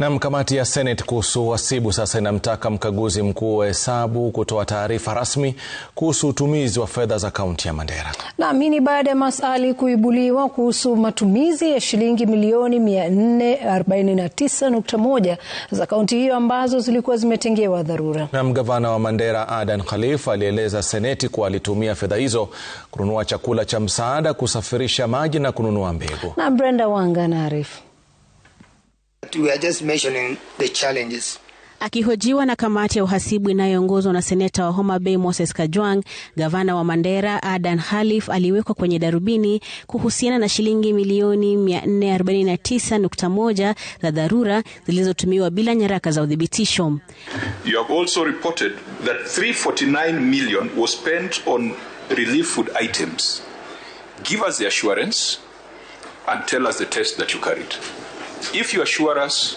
Na kamati ya Senate kuhusu uhasibu sasa inamtaka mkaguzi mkuu wa hesabu kutoa taarifa rasmi kuhusu utumizi wa fedha za kaunti ya Mandera. Naamini baada ya maswali kuibuliwa kuhusu matumizi ya shilingi milioni 449.1 za kaunti hiyo ambazo zilikuwa zimetengewa dharura. Na gavana wa Mandera Adan Khalif alieleza Seneti kuwa alitumia fedha hizo kununua chakula cha msaada, kusafirisha maji na kununua mbegu. Na Brenda Wanga anaarifu. We are just mentioning the challenges. Akihojiwa na kamati ya uhasibu inayoongozwa na seneta wa Homa Bay Moses Kajwang', gavana wa Mandera Adan Khalif aliwekwa kwenye darubini kuhusiana na shilingi milioni 449.1 za dharura zilizotumiwa bila nyaraka za udhibitisho. You have also reported that 349 million was spent on relief food items. Give us the assurance and tell us the test that you carried. If you assure us,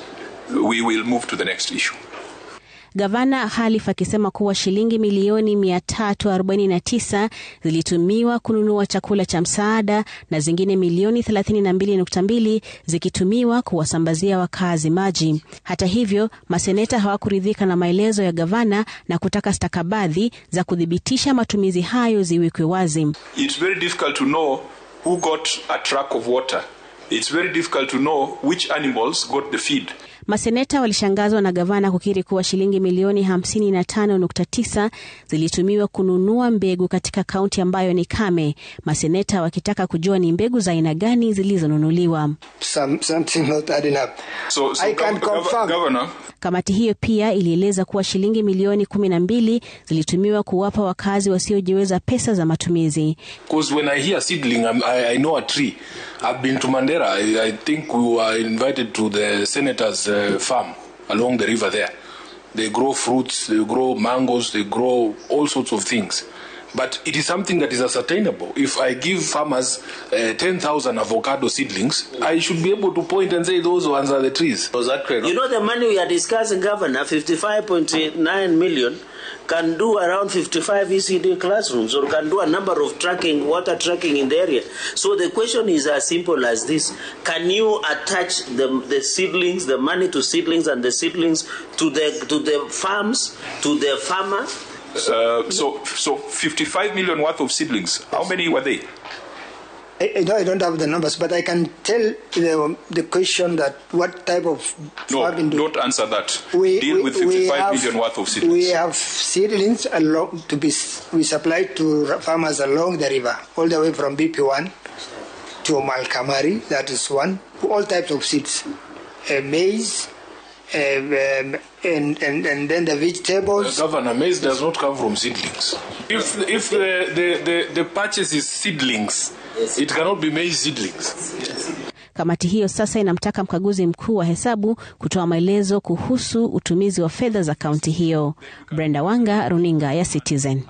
we will move to the next issue. Gavana Khalif akisema kuwa shilingi milioni 349 zilitumiwa kununua chakula cha msaada na zingine milioni 32.2 zikitumiwa kuwasambazia wakazi maji. Hata hivyo, maseneta hawakuridhika na maelezo ya gavana na kutaka stakabadhi za kudhibitisha matumizi hayo ziwekwe wazi. It's very difficult to know who got a truck of water. It's very difficult to know which animals got the feed. Maseneta walishangazwa na gavana kukiri kuwa shilingi milioni 55.9 zilitumiwa kununua mbegu katika kaunti ambayo ni kame. Maseneta wakitaka kujua ni mbegu za aina gani zilizonunuliwa. Something not adding up. So I can confirm. Governor. Kamati hiyo pia ilieleza kuwa shilingi milioni 12 zilitumiwa kuwapa wakazi wasiojiweza pesa za matumizi. Because when I hear seedling, I know a tree. I've been to Mandera. I think we were invited to the senator's farm along the river there. They grow fruits, they grow mangoes, they grow all sorts of things. But it is something that is ascertainable. If I give farmers 10,000 avocado seedlings, I should be able to point and say those ones are the trees. Was that correct? You know the money we are discussing, Governor, 55.9 million can do around 55 ECD classrooms, or can do a number of water tracking in the area. So the question is as simple as this. Can you attach the seedlings, the money to seedlings and the seedlings to the farms, to the farmer? So 55 million worth of seedlings. How many were they? I don't have the numbers, but I can tell the question that what type of farming. No, don't answer that. Deal with 55 million worth of seedlings. We have seedlings we supply to farmers along the river, all the way from BP1 to Malkamari. That is one. All types of seeds, maize. And then the vegetables. Governor, maize does not come from seedlings. If the purchase is seedlings, it cannot be maize seedlings. Kamati hiyo sasa inamtaka mkaguzi mkuu wa hesabu kutoa maelezo kuhusu utumizi wa fedha za kaunti hiyo. Brenda Wanga, Runinga ya Citizen.